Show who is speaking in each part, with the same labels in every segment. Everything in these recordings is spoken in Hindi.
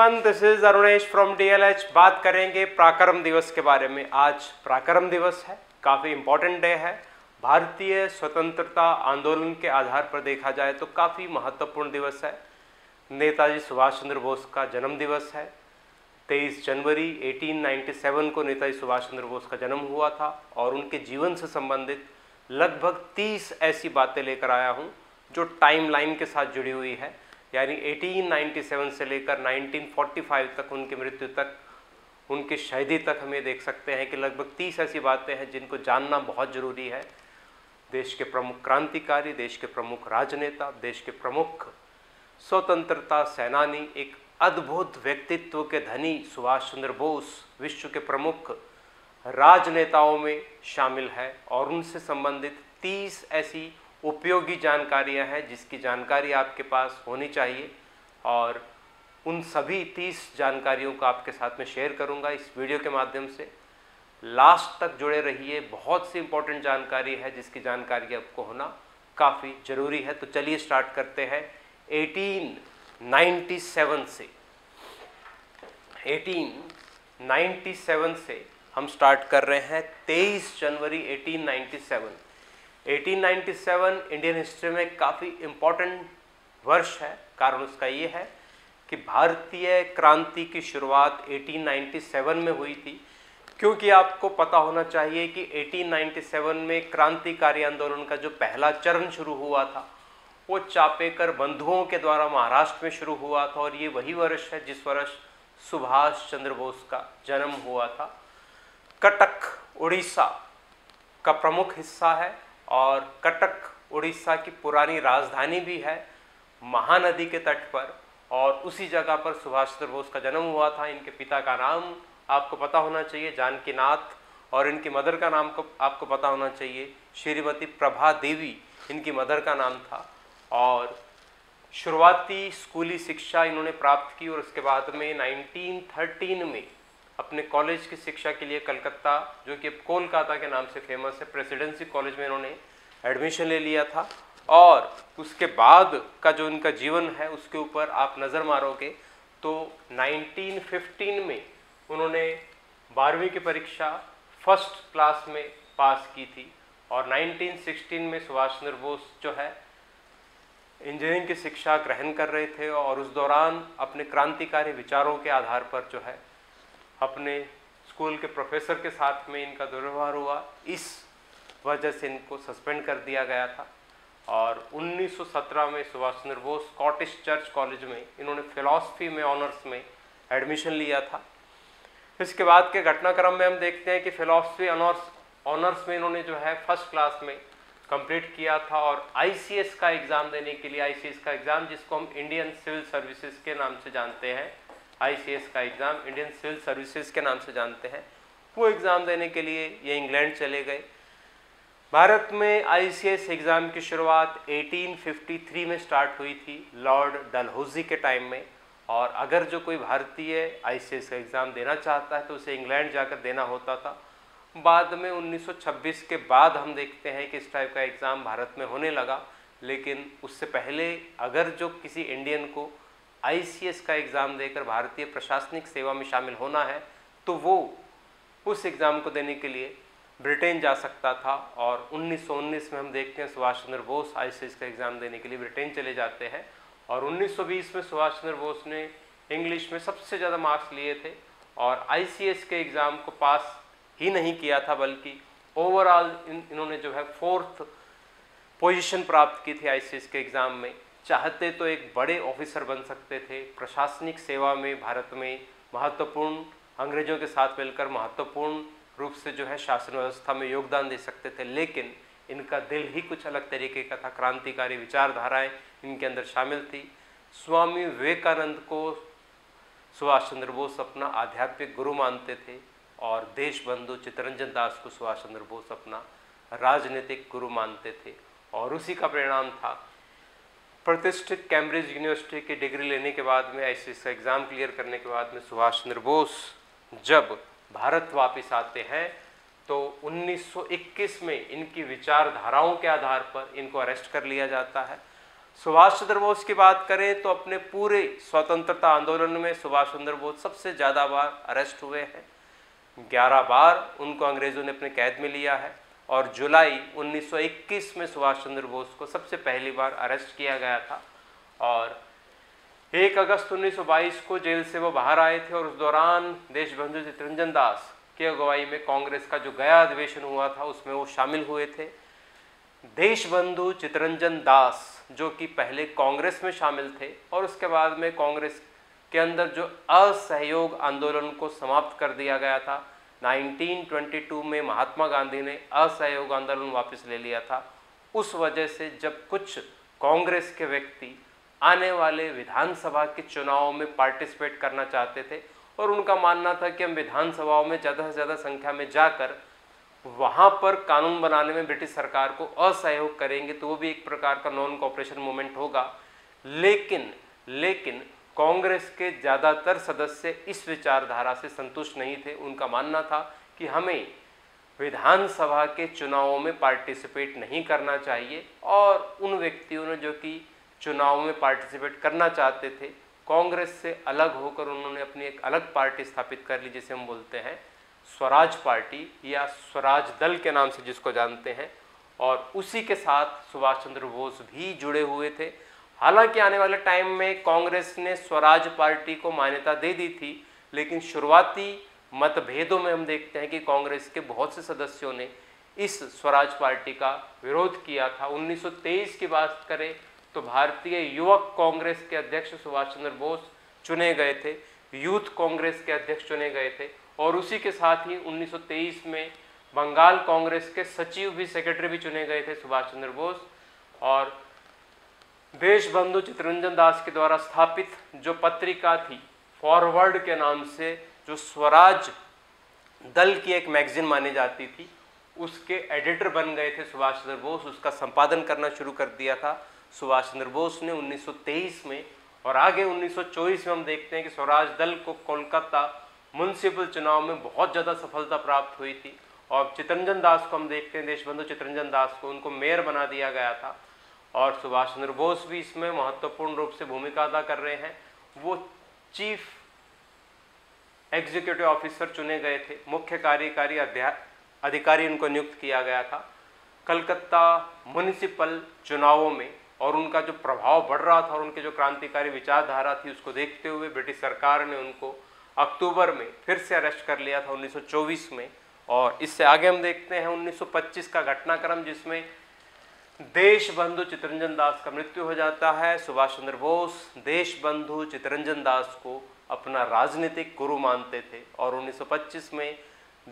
Speaker 1: Everyone, this is Arunesh from DLH. बात करेंगे पराक्रम दिवस के बारे में। आज पराक्रम दिवस है, काफ़ी इम्पोर्टेंट डे है। भारतीय स्वतंत्रता आंदोलन के आधार पर देखा जाए तो काफ़ी महत्वपूर्ण दिवस है। नेताजी सुभाष चंद्र बोस का जन्म दिवस है। 23 जनवरी 1897 को नेताजी सुभाष चंद्र बोस का जन्म हुआ था और उनके जीवन से संबंधित लगभग 30 ऐसी बातें लेकर आया हूँ जो टाइमलाइन के साथ जुड़ी हुई है। यानी 1897 से लेकर 1945 तक, उनकी मृत्यु तक, उनकी शहीदी तक हम ये देख सकते हैं कि लगभग 30 ऐसी बातें हैं जिनको जानना बहुत ज़रूरी है। देश के प्रमुख क्रांतिकारी, देश के प्रमुख राजनेता, देश के प्रमुख स्वतंत्रता सेनानी, एक अद्भुत व्यक्तित्व के धनी सुभाष चंद्र बोस विश्व के प्रमुख राजनेताओं में शामिल है और उनसे संबंधित 30 ऐसी उपयोगी जानकारियां हैं जिसकी जानकारी आपके पास होनी चाहिए। और उन सभी 30 जानकारियों को आपके साथ में शेयर करूंगा इस वीडियो के माध्यम से। लास्ट तक जुड़े रहिए, बहुत सी इंपॉर्टेंट जानकारी है जिसकी जानकारी आपको होना काफ़ी ज़रूरी है। तो चलिए स्टार्ट करते हैं 1897 से। 1897 से हम स्टार्ट कर रहे हैं। 23 जनवरी 1897 इंडियन हिस्ट्री में काफ़ी इम्पॉर्टेंट वर्ष है। कारण उसका ये है कि भारतीय क्रांति की शुरुआत 1897 में हुई थी। क्योंकि आपको पता होना चाहिए कि 1897 में क्रांतिकारी आंदोलन का जो पहला चरण शुरू हुआ था वो चापेकर बंधुओं के द्वारा महाराष्ट्र में शुरू हुआ था और ये वही वर्ष है जिस वर्ष सुभाष चंद्र बोस का जन्म हुआ था। कटक उड़ीसा का प्रमुख हिस्सा है और कटक उड़ीसा की पुरानी राजधानी भी है, महानदी के तट पर। और उसी जगह पर सुभाष चंद्र बोस का जन्म हुआ था। इनके पिता का नाम आपको पता होना चाहिए, जानकीनाथ, और इनकी मदर का नाम को आपको पता होना चाहिए, श्रीमती प्रभा देवी इनकी मदर का नाम था। और शुरुआती स्कूली शिक्षा इन्होंने प्राप्त की और उसके बाद में 1913 में अपने कॉलेज की शिक्षा के लिए कलकत्ता, जो कि अब कोलकाता के नाम से फेमस है, प्रेसिडेंसी कॉलेज में इन्होंने एडमिशन ले लिया था। और उसके बाद का जो इनका जीवन है उसके ऊपर आप नज़र मारोगे तो 1915 में उन्होंने 12वीं की परीक्षा फर्स्ट क्लास में पास की थी और 1916 में सुभाष चंद्र बोस जो है इंजीनियरिंग की शिक्षा ग्रहण कर रहे थे और उस दौरान अपने क्रांतिकारी विचारों के आधार पर जो है अपने स्कूल के प्रोफेसर के साथ में इनका दुर्व्यवहार हुआ। इस वजह से इनको सस्पेंड कर दिया गया था और 1917 में Subhash Chandra Bose Scottish church college में इन्होंने फिलॉसफी में ऑनर्स में एडमिशन लिया था। इसके बाद के घटनाक्रम में हम देखते हैं कि फिलॉसफी ऑनर्स में इन्होंने जो है फर्स्ट क्लास में कंप्लीट किया था और आईसीएस का एग्ज़ाम देने के लिए, आईसीएस का एग्ज़ाम जिसको हम इंडियन सिविल सर्विसेज के नाम से जानते हैं, आईसीएस का एग्ज़ाम इंडियन सिविल सर्विसेज के नाम से जानते हैं, वो एग्ज़ाम देने के लिए ये इंग्लैंड चले गए। भारत में आईसीएस एग्ज़ाम की शुरुआत 1853 में स्टार्ट हुई थी लॉर्ड डलहौजी के टाइम में। और अगर जो कोई भारतीय आईसीएस का एग्ज़ाम देना चाहता है तो उसे इंग्लैंड जाकर देना होता था। बाद में 1926 के बाद हम देखते हैं कि इस टाइप का एग्ज़ाम भारत में होने लगा, लेकिन उससे पहले अगर जो किसी इंडियन को आईसीएस का एग्ज़ाम देकर भारतीय प्रशासनिक सेवा में शामिल होना है तो वो उस एग्ज़ाम को देने के लिए ब्रिटेन जा सकता था। और 1919 में हम देखते हैं सुभाष चंद्र बोस आईसीएस का एग्ज़ाम देने के लिए ब्रिटेन चले जाते हैं और 1920 में सुभाष चंद्र बोस ने इंग्लिश में सबसे ज़्यादा मार्क्स लिए थे और आईसीएस के एग्ज़ाम को पास ही नहीं किया था बल्कि ओवरऑल इन्होंने जो है 4th पोजीशन प्राप्त की थी आईसीएस के एग्ज़ाम में। चाहते तो एक बड़े ऑफिसर बन सकते थे, प्रशासनिक सेवा में भारत में महत्वपूर्ण, अंग्रेजों के साथ मिलकर महत्वपूर्ण रूप से जो है शासन व्यवस्था में योगदान दे सकते थे, लेकिन इनका दिल ही कुछ अलग तरीके का था। क्रांतिकारी विचारधाराएं इनके अंदर शामिल थी। स्वामी विवेकानंद को सुभाष चंद्र बोस अपना आध्यात्मिक गुरु मानते थे और देशबंधु चित्तरंजन दास को सुभाष चंद्र बोस अपना राजनीतिक गुरु मानते थे। और उसी का परिणाम था प्रतिष्ठित कैम्ब्रिज यूनिवर्सिटी की डिग्री लेने के बाद में, आईसीएस का एग्ज़ाम क्लियर करने के बाद में सुभाष चंद्र बोस जब भारत वापस आते हैं तो 1921 में इनकी विचारधाराओं के आधार पर इनको अरेस्ट कर लिया जाता है। सुभाष चंद्र बोस की बात करें तो अपने पूरे स्वतंत्रता आंदोलन में सुभाष चंद्र बोस सबसे ज़्यादा बार अरेस्ट हुए हैं। 11 बार उनको अंग्रेज़ों ने अपने कैद में लिया है और जुलाई 1921 में सुभाष चंद्र बोस को सबसे पहली बार अरेस्ट किया गया था और 1 अगस्त 1922 को जेल से वो बाहर आए थे और उस दौरान देशबंधु चित्तरंजन दास की अगुवाई में कांग्रेस का जो गया अधिवेशन हुआ था उसमें वो शामिल हुए थे। देशबंधु चित्तरंजन दास जो कि पहले कांग्रेस में शामिल थे और उसके बाद में कांग्रेस के अंदर जो असहयोग आंदोलन को समाप्त कर दिया गया था, 1922 में महात्मा गांधी ने असहयोग आंदोलन वापस ले लिया था। उस वजह से जब कुछ कांग्रेस के व्यक्ति आने वाले विधानसभा के चुनावों में पार्टिसिपेट करना चाहते थे और उनका मानना था कि हम विधानसभाओं में ज़्यादा से ज़्यादा संख्या में जाकर वहाँ पर कानून बनाने में ब्रिटिश सरकार को असहयोग करेंगे तो वो भी एक प्रकार का नॉन कोऑपरेशन मूवमेंट होगा। लेकिन कांग्रेस के ज़्यादातर सदस्य इस विचारधारा से संतुष्ट नहीं थे। उनका मानना था कि हमें विधानसभा के चुनावों में पार्टिसिपेट नहीं करना चाहिए और उन व्यक्तियों ने जो कि चुनाव में पार्टिसिपेट करना चाहते थे कांग्रेस से अलग होकर उन्होंने अपनी एक अलग पार्टी स्थापित कर ली जिसे हम बोलते हैं स्वराज पार्टी या स्वराज दल के नाम से जिसको जानते हैं, और उसी के साथ सुभाष चंद्र बोस भी जुड़े हुए थे। हालांकि आने वाले टाइम में कांग्रेस ने स्वराज पार्टी को मान्यता दे दी थी, लेकिन शुरुआती मतभेदों में हम देखते हैं कि कांग्रेस के बहुत से सदस्यों ने इस स्वराज पार्टी का विरोध किया था। 1923 की बात करें तो भारतीय युवक कांग्रेस के अध्यक्ष सुभाष चंद्र बोस चुने गए थे, यूथ कांग्रेस के अध्यक्ष चुने गए थे और उसी के साथ ही 1923 में बंगाल कांग्रेस के सचिव भी, सेक्रेटरी भी चुने गए थे सुभाष चंद्र बोस। और देशबंधु चित्तरंजन दास के द्वारा स्थापित जो पत्रिका थी फॉरवर्ड के नाम से, जो स्वराज दल की एक मैगजीन मानी जाती थी, उसके एडिटर बन गए थे सुभाष चंद्र बोस। उसका संपादन करना शुरू कर दिया था सुभाष चंद्र बोस ने 1923 में। और आगे 1924 में हम देखते हैं कि स्वराज दल को कोलकाता म्युनिसिपल चुनाव में बहुत ज़्यादा सफलता प्राप्त हुई थी और चित्तरंजन दास को हम देखते हैं, देशबंधु चित्तरंजन दास को उनको मेयर बना दिया गया था और सुभाष चंद्र बोस भी इसमें महत्वपूर्ण रूप से भूमिका अदा कर रहे हैं। वो चीफ एग्जीक्यूटिव ऑफिसर चुने गए थे, मुख्य कार्यकारी अधिकारी उनको नियुक्त किया गया था कलकत्ता म्युनिसिपल चुनावों में। और उनका जो प्रभाव बढ़ रहा था और उनके जो क्रांतिकारी विचारधारा थी उसको देखते हुए ब्रिटिश सरकार ने उनको अक्टूबर में फिर से अरेस्ट कर लिया था 1924 में। और इससे आगे हम देखते हैं 1925 का घटनाक्रम जिसमें देशबंधु चित्तरंजन दास का मृत्यु हो जाता है। सुभाष चंद्र बोस देशबंधु चित्तरंजन दास को अपना राजनीतिक गुरु मानते थे और 1925 में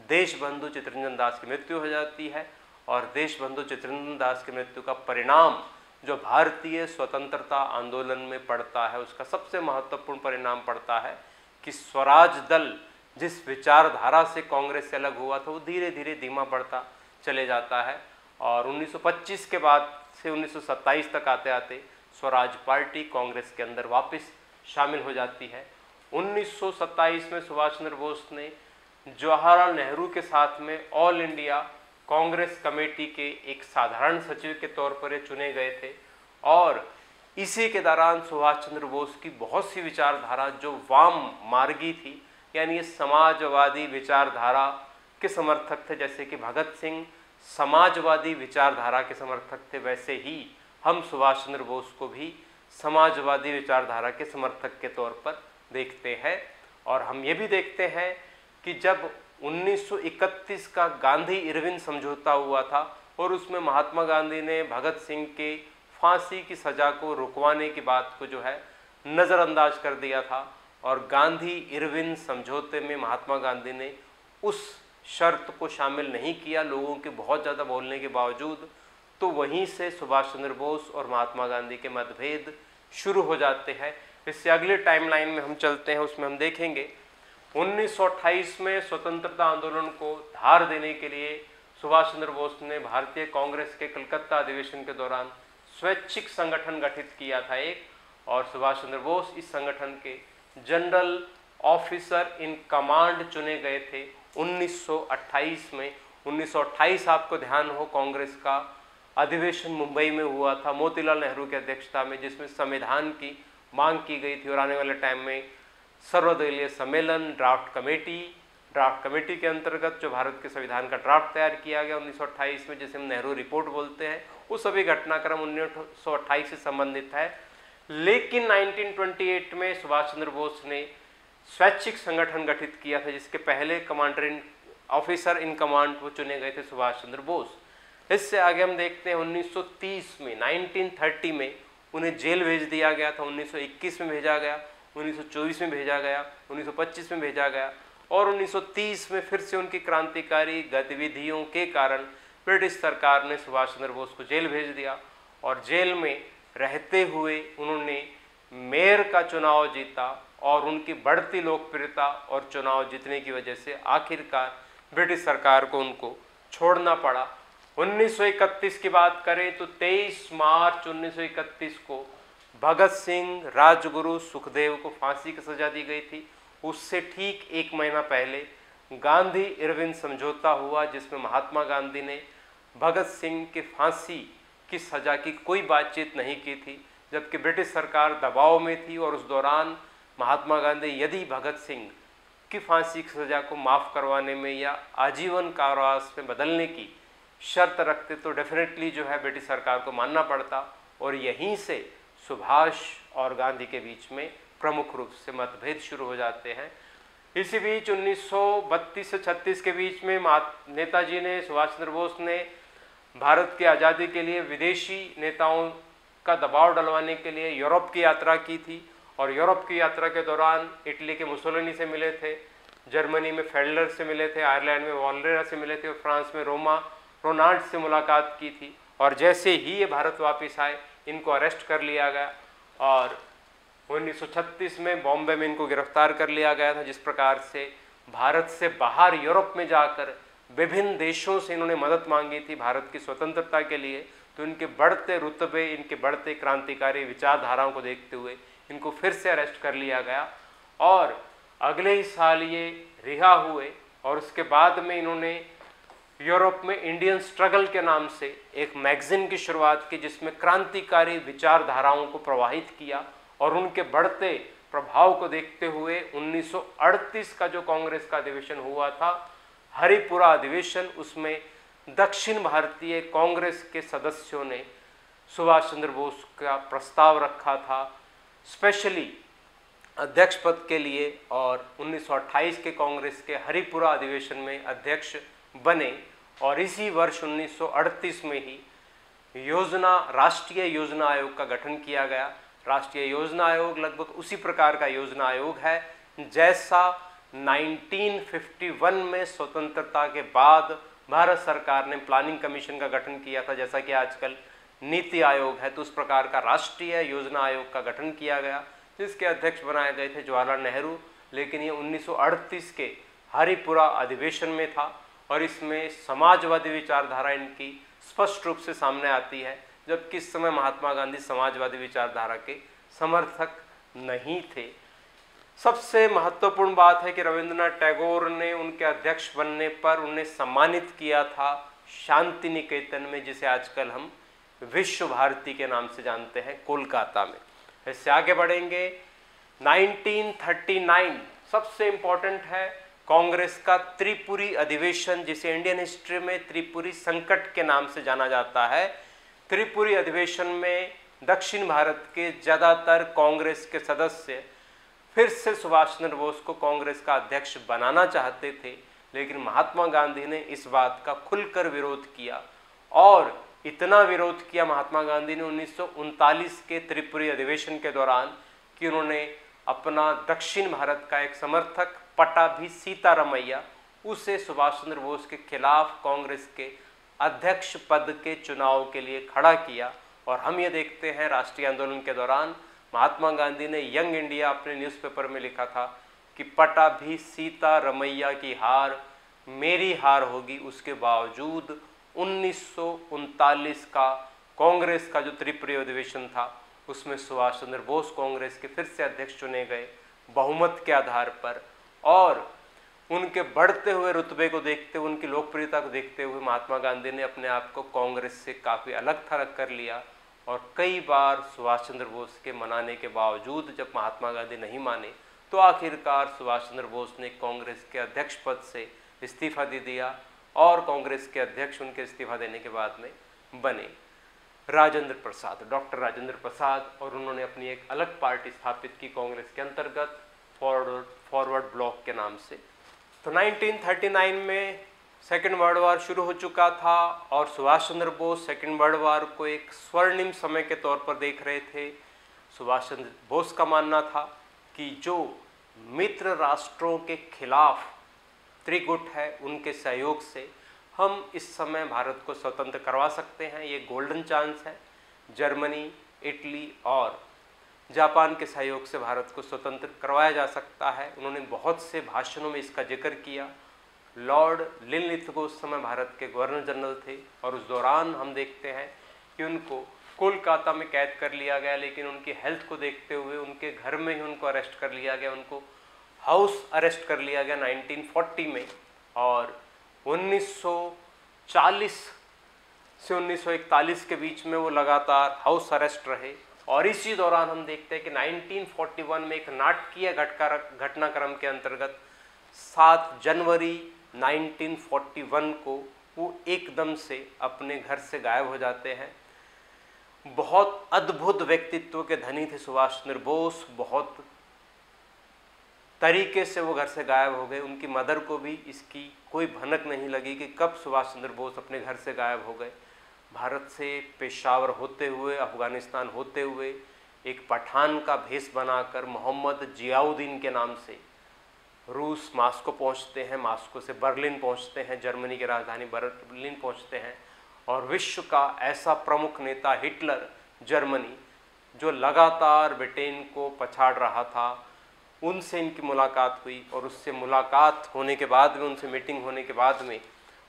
Speaker 1: देशबंधु चित्तरंजन दास की मृत्यु हो जाती है। और देशबंधु चित्तरंजन दास की मृत्यु का परिणाम जो भारतीय स्वतंत्रता आंदोलन में पड़ता है उसका सबसे महत्वपूर्ण परिणाम पड़ता है कि स्वराज दल जिस विचारधारा से कांग्रेस से अलग हुआ था वो धीरे धीरे धीमा पड़ता चले जाता है। और 1925 के बाद से 1927 तक आते आते स्वराज पार्टी कांग्रेस के अंदर वापस शामिल हो जाती है। 1927 में सुभाष चंद्र बोस ने जवाहरलाल नेहरू के साथ में ऑल इंडिया कांग्रेस कमेटी के एक साधारण सचिव के तौर पर ये चुने गए थे। और इसी के दौरान सुभाष चंद्र बोस की बहुत सी विचारधारा जो वाम मार्गी थी, यानी ये समाजवादी विचारधारा के समर्थक थे, जैसे कि भगत सिंह समाजवादी विचारधारा के समर्थक थे, वैसे ही हम सुभाष चंद्र बोस को भी समाजवादी विचारधारा के समर्थक के तौर पर देखते हैं। और हम ये भी देखते हैं कि जब 1931 का गांधी इरविन समझौता हुआ था और उसमें महात्मा गांधी ने भगत सिंह के फांसी की सज़ा को रुकवाने की बात को जो है नज़रअंदाज कर दिया था और गांधी इरविन समझौते में महात्मा गांधी ने उस शर्त को शामिल नहीं किया लोगों के बहुत ज़्यादा बोलने के बावजूद। तो वहीं से सुभाष चंद्र बोस और महात्मा गांधी के मतभेद शुरू हो जाते हैं। इससे अगले टाइमलाइन में हम चलते हैं, उसमें हम देखेंगे 1928 में स्वतंत्रता आंदोलन को धार देने के लिए सुभाष चंद्र बोस ने भारतीय कांग्रेस के कलकत्ता अधिवेशन के दौरान स्वैच्छिक संगठन गठित किया था एक, और सुभाष चंद्र बोस इस संगठन के जनरल ऑफिसर इन कमांड चुने गए थे 1928 में। 1928 आपको ध्यान हो कांग्रेस का अधिवेशन मुंबई में हुआ था मोतीलाल नेहरू की अध्यक्षता में, जिसमें संविधान की मांग की गई थी और आने वाले टाइम में सर्वदलीय सम्मेलन, ड्राफ्ट कमेटी के अंतर्गत जो भारत के संविधान का ड्राफ्ट तैयार किया गया 1928 में, जिसे हम नेहरू रिपोर्ट बोलते हैं, वो सभी घटनाक्रम 1928 से संबंधित है। लेकिन 1928 में सुभाष चंद्र बोस ने स्वैच्छिक संगठन गठित किया था, जिसके पहले ऑफिसर इन कमांड वो चुने गए थे सुभाष चंद्र बोस। इससे आगे हम देखते हैं 1930 में 1930 में उन्हें जेल भेज दिया गया था, 1921 में भेजा गया, 1924 में भेजा गया, 1925 में भेजा गया और 1930 में फिर से उनकी क्रांतिकारी गतिविधियों के कारण ब्रिटिश सरकार ने सुभाष चंद्र बोस को जेल भेज दिया और जेल में रहते हुए उन्होंने मेयर का चुनाव जीता और उनकी बढ़ती लोकप्रियता और चुनाव जीतने की वजह से आखिरकार ब्रिटिश सरकार को उनको छोड़ना पड़ा। 1931 की बात करें तो 23 मार्च 1931 को भगत सिंह, राजगुरु, सुखदेव को फांसी की सजा दी गई थी। उससे ठीक एक महीना पहले गांधी इरविन समझौता हुआ, जिसमें महात्मा गांधी ने भगत सिंह की फांसी की सजा की कोई बातचीत नहीं की थी, जबकि ब्रिटिश सरकार दबाव में थी और उस दौरान महात्मा गांधी यदि भगत सिंह की फांसी की सजा को माफ़ करवाने में या आजीवन कारावास में बदलने की शर्त रखते तो डेफिनेटली जो है ब्रिटिश सरकार को मानना पड़ता और यहीं से सुभाष और गांधी के बीच में प्रमुख रूप से मतभेद शुरू हो जाते हैं। इसी बीच 1932 से 36 के बीच में नेताजी ने, सुभाष चंद्र बोस ने भारत की आज़ादी के लिए विदेशी नेताओं का दबाव डलवाने के लिए यूरोप की यात्रा की थी और यूरोप की यात्रा के दौरान इटली के मुसोलिनी से मिले थे, जर्मनी में फेडलर से मिले थे, आयरलैंड में वॉलरेरा से मिले थे और फ्रांस में रोनाल्ड से मुलाकात की थी और जैसे ही ये भारत वापस आए इनको अरेस्ट कर लिया गया और 1936 में बॉम्बे में इनको गिरफ्तार कर लिया गया था। जिस प्रकार से भारत से बाहर यूरोप में जाकर विभिन्न देशों से इन्होंने मदद मांगी थी भारत की स्वतंत्रता के लिए, तो इनके बढ़ते रुतबे, इनके बढ़ते क्रांतिकारी विचारधाराओं को देखते हुए इनको फिर से अरेस्ट कर लिया गया और अगले ही साल ये रिहा हुए और उसके बाद में इन्होंने यूरोप में इंडियन स्ट्रगल के नाम से एक मैगजीन की शुरुआत की, जिसमें क्रांतिकारी विचारधाराओं को प्रवाहित किया और उनके बढ़ते प्रभाव को देखते हुए 1938 का जो कांग्रेस का अधिवेशन हुआ था, हरिपुरा अधिवेशन, उसमें दक्षिण भारतीय कांग्रेस के सदस्यों ने सुभाष चंद्र बोस का प्रस्ताव रखा था स्पेशली अध्यक्ष पद के लिए और 1928 के कांग्रेस के हरिपुरा अधिवेशन में अध्यक्ष बने और इसी वर्ष 1938 में ही राष्ट्रीय योजना आयोग का गठन किया गया। राष्ट्रीय योजना आयोग लगभग उसी प्रकार का योजना आयोग है जैसा 1951 में स्वतंत्रता के बाद भारत सरकार ने प्लानिंग कमीशन का गठन किया था, जैसा कि आजकल नीति आयोग है, तो उस प्रकार का राष्ट्रीय योजना आयोग का गठन किया गया जिसके अध्यक्ष बनाए गए थे जवाहरलाल नेहरू। लेकिन ये 1938 के हरिपुरा अधिवेशन में था और इसमें समाजवादी विचारधारा इनकी स्पष्ट रूप से सामने आती है, जबकि इस समय महात्मा गांधी समाजवादी विचारधारा के समर्थक नहीं थे। सबसे महत्वपूर्ण बात है कि रविंद्रनाथ टैगोर ने उनके अध्यक्ष बनने पर उन्हें सम्मानित किया था शांति निकेतन में, जिसे आजकल हम विश्व भारती के नाम से जानते हैं, कोलकाता में। इससे आगे बढ़ेंगे 1939 सबसे इम्पोर्टेंट है कांग्रेस का त्रिपुरी अधिवेशन, जिसे इंडियन हिस्ट्री में त्रिपुरी संकट के नाम से जाना जाता है। त्रिपुरी अधिवेशन में दक्षिण भारत के ज़्यादातर कांग्रेस के सदस्य फिर से सुभाष चंद्र बोस को कांग्रेस का अध्यक्ष बनाना चाहते थे, लेकिन महात्मा गांधी ने इस बात का खुलकर विरोध किया और इतना विरोध किया महात्मा गांधी ने 1939 के त्रिपुरी अधिवेशन के दौरान कि उन्होंने अपना दक्षिण भारत का एक समर्थक पट्टाभी सीतारामैया उसे सुभाष चंद्र बोस के खिलाफ कांग्रेस के अध्यक्ष पद के चुनाव के लिए खड़ा किया। और हम ये देखते हैं राष्ट्रीय आंदोलन के दौरान महात्मा गांधी ने यंग इंडिया अपने न्यूज़पेपर में लिखा था कि पट्टाभी सीतारामैया की हार मेरी हार होगी। उसके बावजूद 1939 का कांग्रेस का जो त्रिपुरी अधिवेशन था उसमें सुभाष चंद्र बोस कांग्रेस के फिर से अध्यक्ष चुने गए बहुमत के आधार पर और उनके बढ़ते हुए रुतबे को देखते हुए, उनकी लोकप्रियता को देखते हुए महात्मा गांधी ने अपने आप को कांग्रेस से काफ़ी अलग थलग कर लिया और कई बार सुभाष चंद्र बोस के मनाने के बावजूद जब महात्मा गांधी नहीं माने तो आखिरकार सुभाष चंद्र बोस ने कांग्रेस के अध्यक्ष पद से इस्तीफा दे दिया और कांग्रेस के अध्यक्ष उनके इस्तीफा देने के बाद में बने राजेंद्र प्रसाद, डॉक्टर राजेंद्र प्रसाद, और उन्होंने अपनी एक अलग पार्टी स्थापित की कांग्रेस के अंतर्गत फॉरवर्ड ब्लॉक के नाम से। तो 1939 में सेकेंड वर्ल्ड वार शुरू हो चुका था और Subhash Chandra Bose second world war को एक स्वर्णिम समय के तौर पर देख रहे थे। सुभाष चंद्र बोस का मानना था कि जो मित्र राष्ट्रों के खिलाफ त्रिगुट है उनके सहयोग से हम इस समय भारत को स्वतंत्र करवा सकते हैं, ये गोल्डन चांस है। जर्मनी, इटली और जापान के सहयोग से भारत को स्वतंत्र करवाया जा सकता है। उन्होंने बहुत से भाषणों में इसका जिक्र किया। लॉर्ड लिनलिथगो उस समय भारत के गवर्नर जनरल थे और उस दौरान हम देखते हैं कि उनको कोलकाता में कैद कर लिया गया, लेकिन उनकी हेल्थ को देखते हुए उनके घर में ही उनको अरेस्ट कर लिया गया, उनको हाउस अरेस्ट कर लिया गया 1940 में। और 1940 से 1941 के बीच में वो लगातार हाउस अरेस्ट रहे और इसी दौरान हम देखते हैं कि 1941 में एक नाटकीय घटनाक्रम के अंतर्गत 7 जनवरी 1941 को वो एकदम से अपने घर से गायब हो जाते हैं। बहुत अद्भुत व्यक्तित्व के धनी थे सुभाष चंद्र बोस, बहुत तरीके से वो घर से गायब हो गए। उनकी मदर को भी इसकी कोई भनक नहीं लगी कि कब सुभाष चंद्र बोस अपने घर से गायब हो गए। भारत से पेशावर होते हुए, अफगानिस्तान होते हुए एक पठान का भेष बनाकर मोहम्मद जियाउद्दीन के नाम से रूस मास्को पहुंचते हैं, मास्को से बर्लिन पहुंचते हैं, जर्मनी की राजधानी बर्लिन पहुंचते हैं और विश्व का ऐसा प्रमुख नेता हिटलर जर्मनी, जो लगातार ब्रिटेन को पछाड़ रहा था, उनसे इनकी मुलाकात हुई और उससे मुलाकात होने के बाद में, उनसे मीटिंग होने के बाद में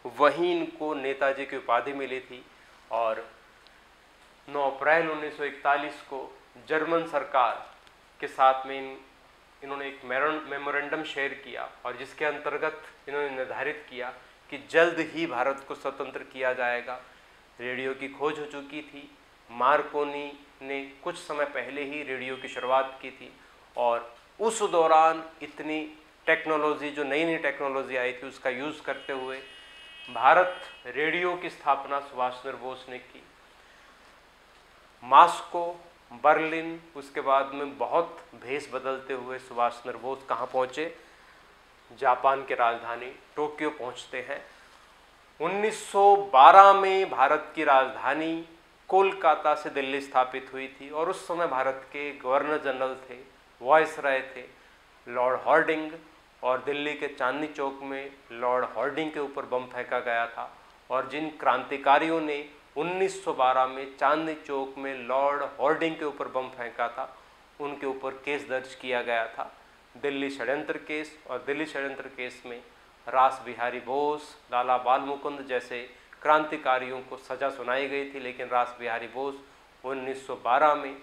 Speaker 1: वहीं इनको नेताजी की उपाधि मिली थी। और 9 अप्रैल 1941 को जर्मन सरकार के साथ में इन्होंने एक मेमोरेंडम शेयर किया और जिसके अंतर्गत इन्होंने निर्धारित किया कि जल्द ही भारत को स्वतंत्र किया जाएगा। रेडियो की खोज हो चुकी थी, मार्कोनी ने कुछ समय पहले ही रेडियो की शुरुआत की थी और उस दौरान इतनी टेक्नोलॉजी, जो नई नई टेक्नोलॉजी आई थी, उसका यूज़ करते हुए भारत रेडियो की स्थापना सुभाष चंद्र बोस ने की। मास्को, बर्लिन, उसके बाद में बहुत भेष बदलते हुए सुभाष चंद्र बोस कहाँ पहुँचे? जापान के राजधानी टोक्यो पहुँचते हैं। 1912 में भारत की राजधानी कोलकाता से दिल्ली स्थापित हुई थी और उस समय भारत के गवर्नर जनरल थे, वायसराय थे लॉर्ड हॉर्डिंग, और दिल्ली के चांदनी चौक में लॉर्ड हॉर्डिंग के ऊपर बम फेंका गया था और जिन क्रांतिकारियों ने 1912 में चांदनी चौक में लॉर्ड हॉर्डिंग के ऊपर बम फेंका था, उनके ऊपर केस दर्ज किया गया था, दिल्ली षड्यंत्र केस। और दिल्ली षड्यंत्र केस में रास बिहारी बोस, लाला बाल मुकुंद जैसे क्रांतिकारियों को सज़ा सुनाई गई थी, लेकिन रास बिहारी बोस 1912 में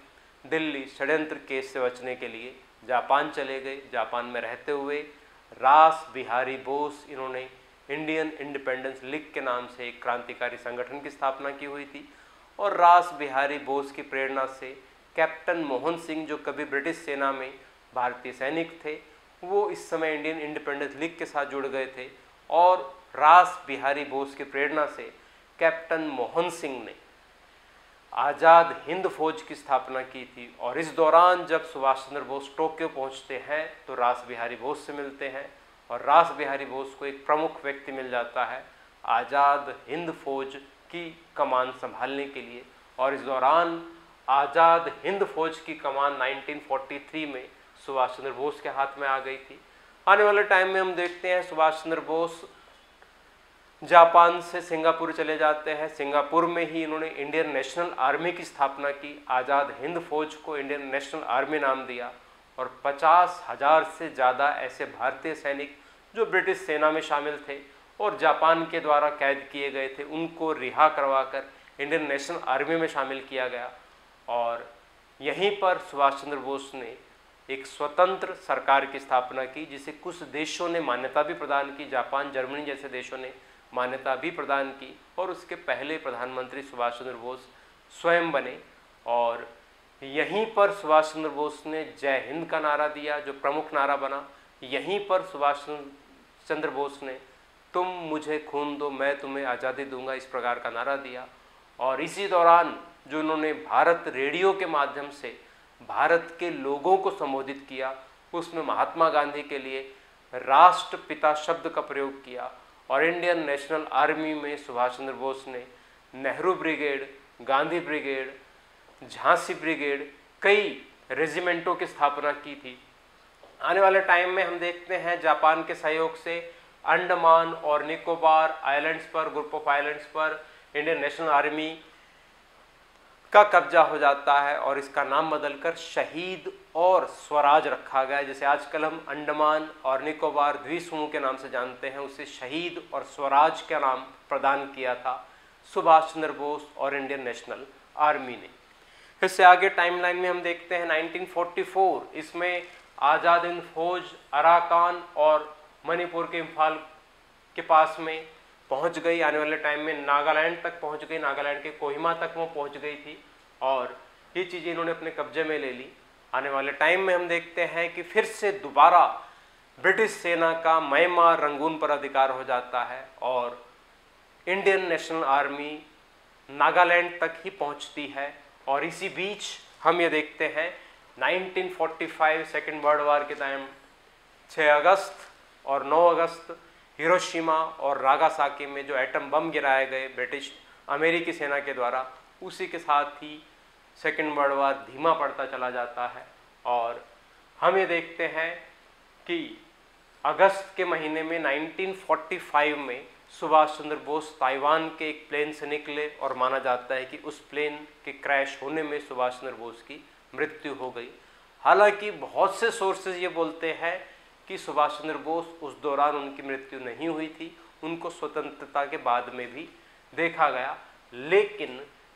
Speaker 1: दिल्ली षड्यंत्र केस से बचने के लिए जापान चले गए। जापान में रहते हुए रास बिहारी बोस, इन्होंने इंडियन इंडिपेंडेंस लीग के नाम से एक क्रांतिकारी संगठन की स्थापना की हुई थी और रास बिहारी बोस की प्रेरणा से कैप्टन मोहन सिंह, जो कभी ब्रिटिश सेना में भारतीय सैनिक थे, वो इस समय इंडियन इंडिपेंडेंस लीग के साथ जुड़ गए थे और रास बिहारी बोस की प्रेरणा से कैप्टन मोहन सिंह ने आज़ाद हिंद फौज की स्थापना की थी। और इस दौरान जब सुभाष चंद्र बोस टोक्यो पहुंचते हैं तो रास बिहारी बोस से मिलते हैं और रास बिहारी बोस को एक प्रमुख व्यक्ति मिल जाता है आज़ाद हिंद फौज की कमान संभालने के लिए। और इस दौरान आज़ाद हिंद फौज की कमान 1943 में सुभाष चंद्र बोस के हाथ में आ गई थी। आने वाले टाइम में हम देखते हैं सुभाष चंद्र बोस जापान से सिंगापुर चले जाते हैं। सिंगापुर में ही इन्होंने इंडियन नेशनल आर्मी की स्थापना की, आज़ाद हिंद फौज को इंडियन नेशनल आर्मी नाम दिया और 50,000 से ज़्यादा ऐसे भारतीय सैनिक जो ब्रिटिश सेना में शामिल थे और जापान के द्वारा कैद किए गए थे, उनको रिहा करवाकर इंडियन नेशनल आर्मी में शामिल किया गया। और यहीं पर सुभाष चंद्र बोस ने एक स्वतंत्र सरकार की स्थापना की, जिसे कुछ देशों ने मान्यता भी प्रदान की, जापान, जर्मनी जैसे देशों ने मान्यता भी प्रदान की। और उसके पहले प्रधानमंत्री सुभाष चंद्र बोस स्वयं बने और यहीं पर सुभाष चंद्र बोस ने जय हिंद का नारा दिया, जो प्रमुख नारा बना। यहीं पर सुभाष चंद्र बोस ने तुम मुझे खून दो मैं तुम्हें आज़ादी दूंगा, इस प्रकार का नारा दिया। और इसी दौरान जो उन्होंने भारत रेडियो के माध्यम से भारत के लोगों को संबोधित किया, उसमें महात्मा गांधी के लिए राष्ट्रपिता शब्द का प्रयोग किया। और इंडियन नेशनल आर्मी में सुभाष चंद्र बोस ने Nehru brigade, Gandhi brigade, Jhansi brigade, कई रेजिमेंटों की स्थापना की थी। आने वाले टाइम में हम देखते हैं जापान के सहयोग से अंडमान और निकोबार आइलैंड्स पर, ग्रुप ऑफ आइलैंड्स पर इंडियन नेशनल आर्मी का कब्जा हो जाता है और इसका नाम बदलकर शहीद और स्वराज रखा गया। जैसे आजकल हम अंडमान और निकोबार द्वीप समूह के नाम से जानते हैं, उसे शहीद और स्वराज का नाम प्रदान किया था सुभाष चंद्र बोस और इंडियन नेशनल आर्मी ने। इससे आगे टाइमलाइन में हम देखते हैं 1944, इसमें आज़ाद हिंद फौज अराकान और मणिपुर के इम्फाल के पास में पहुंच गई। आने वाले टाइम में नागालैंड तक पहुंच गई, नागालैंड के कोहिमा तक वो पहुंच गई थी और ये चीज़ें इन्होंने अपने कब्जे में ले ली। आने वाले टाइम में हम देखते हैं कि फिर से दोबारा ब्रिटिश सेना का म्यांमार, रंगून पर अधिकार हो जाता है और इंडियन नेशनल आर्मी नागालैंड तक ही पहुंचती है। और इसी बीच हम ये देखते हैं 1945 सेकेंड वर्ल्ड वॉर के टाइम 6 अगस्त और 9 अगस्त हिरोशिमा और नागासाकी में जो एटम बम गिराए गए ब्रिटिश अमेरिकी सेना के द्वारा, उसी के साथ ही सेकेंड वर्ल्ड वॉर धीमा पड़ता चला जाता है। और हम ये देखते हैं कि अगस्त के महीने में 1945 में सुभाष चंद्र बोस ताइवान के एक प्लेन से निकले और माना जाता है कि उस प्लेन के क्रैश होने में सुभाष चंद्र बोस की मृत्यु हो गई। हालांकि बहुत से सोर्सेज ये बोलते हैं कि सुभाष चंद्र बोस उस दौरान उनकी मृत्यु नहीं हुई थी, उनको स्वतंत्रता के बाद में भी देखा गया।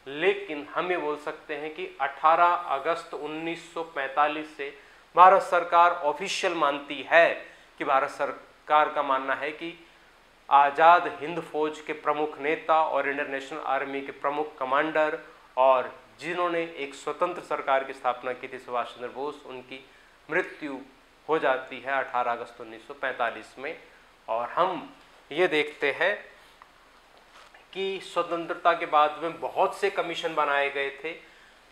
Speaker 1: लेकिन हम ये बोल सकते हैं कि 18 अगस्त 1945 से भारत सरकार ऑफिशियल मानती है कि भारत सरकार का मानना है कि आज़ाद हिंद फौज के प्रमुख नेता और इंडियन नेशनल आर्मी के प्रमुख कमांडर और जिन्होंने एक स्वतंत्र सरकार की स्थापना की थी सुभाष चंद्र बोस, उनकी मृत्यु हो जाती है 18 अगस्त 1945 में। और हम ये देखते हैं कि स्वतंत्रता के बाद में बहुत से कमीशन बनाए गए थे।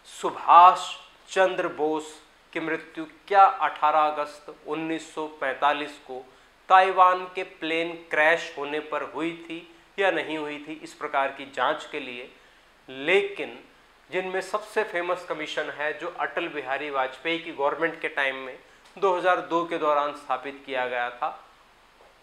Speaker 1: सुभाष चंद्र बोस की मृत्यु क्या 18 अगस्त 1945 को ताइवान के प्लेन क्रैश होने पर हुई थी या नहीं हुई थी, इस प्रकार की जांच के लिए। लेकिन जिनमें सबसे फेमस कमीशन है जो अटल बिहारी वाजपेयी की गवर्नमेंट के टाइम में 2002 के दौरान स्थापित किया गया था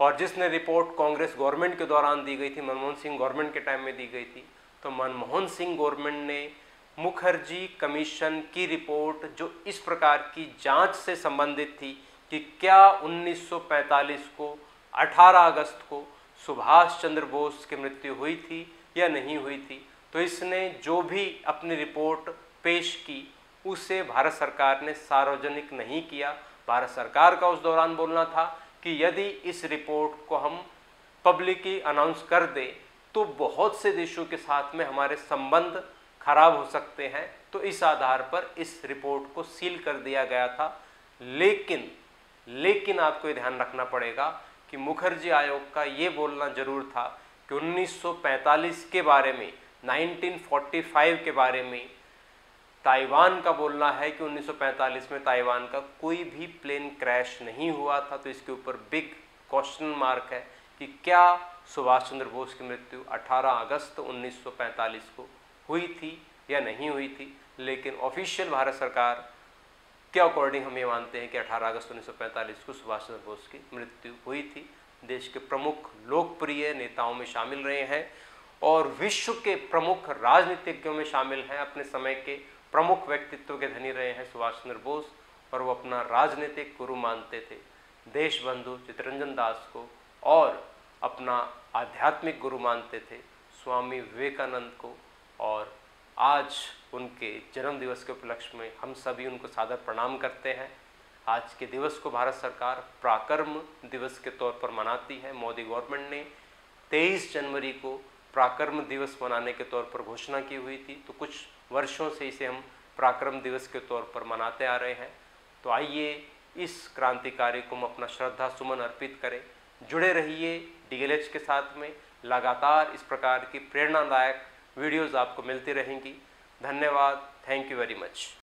Speaker 1: और जिसने रिपोर्ट कांग्रेस गवर्नमेंट के दौरान दी गई थी, मनमोहन सिंह गवर्नमेंट के टाइम में दी गई थी। तो मनमोहन सिंह गवर्नमेंट ने मुखर्जी कमीशन की रिपोर्ट जो इस प्रकार की जांच से संबंधित थी कि क्या 1945 को 18 अगस्त को सुभाष चंद्र बोस की मृत्यु हुई थी या नहीं हुई थी, तो इसने जो भी अपनी रिपोर्ट पेश की उसे भारत सरकार ने सार्वजनिक नहीं किया। भारत सरकार का उस दौरान बोलना था कि यदि इस रिपोर्ट को हम पब्लिकली अनाउंस कर दें तो बहुत से देशों के साथ में हमारे संबंध खराब हो सकते हैं, तो इस आधार पर इस रिपोर्ट को सील कर दिया गया था। लेकिन आपको ये ध्यान रखना पड़ेगा कि मुखर्जी आयोग का ये बोलना जरूर था कि 1945 के बारे में, 1945 के बारे में ताइवान का बोलना है कि 1945 में ताइवान का कोई भी प्लेन क्रैश नहीं हुआ था। तो इसके ऊपर बिग क्वेश्चन मार्क है कि क्या सुभाष चंद्र बोस की मृत्यु 18 अगस्त 1945 को हुई थी या नहीं हुई थी। लेकिन ऑफिशियल भारत सरकार के अकॉर्डिंग हम ये मानते हैं कि 18 अगस्त 1945 को सुभाष चंद्र बोस की मृत्यु हुई थी। देश के प्रमुख लोकप्रिय नेताओं में शामिल रहे हैं और विश्व के प्रमुख राजनीतिज्ञों में शामिल हैं। अपने समय के प्रमुख व्यक्तित्व के धनी रहे हैं सुभाष चंद्र बोस और वो अपना राजनीतिक गुरु मानते थे देशबंधु चित्तरंजन दास को और अपना आध्यात्मिक गुरु मानते थे स्वामी विवेकानंद को। और आज उनके जन्म दिवस के उपलक्ष्य में हम सभी उनको सादर प्रणाम करते हैं। आज के दिवस को भारत सरकार पराक्रम दिवस के तौर पर मनाती है। मोदी गवर्नमेंट ने 23 जनवरी को पराक्रम दिवस मनाने के तौर पर घोषणा की हुई थी, तो कुछ वर्षों से इसे हम पराक्रम दिवस के तौर पर मनाते आ रहे हैं। तो आइए इस क्रांतिकारी को हम अपना श्रद्धा सुमन अर्पित करें। जुड़े रहिए DLH के साथ में, लगातार इस प्रकार की प्रेरणादायक वीडियोज़ आपको मिलती रहेंगी। धन्यवाद। Thank you very much.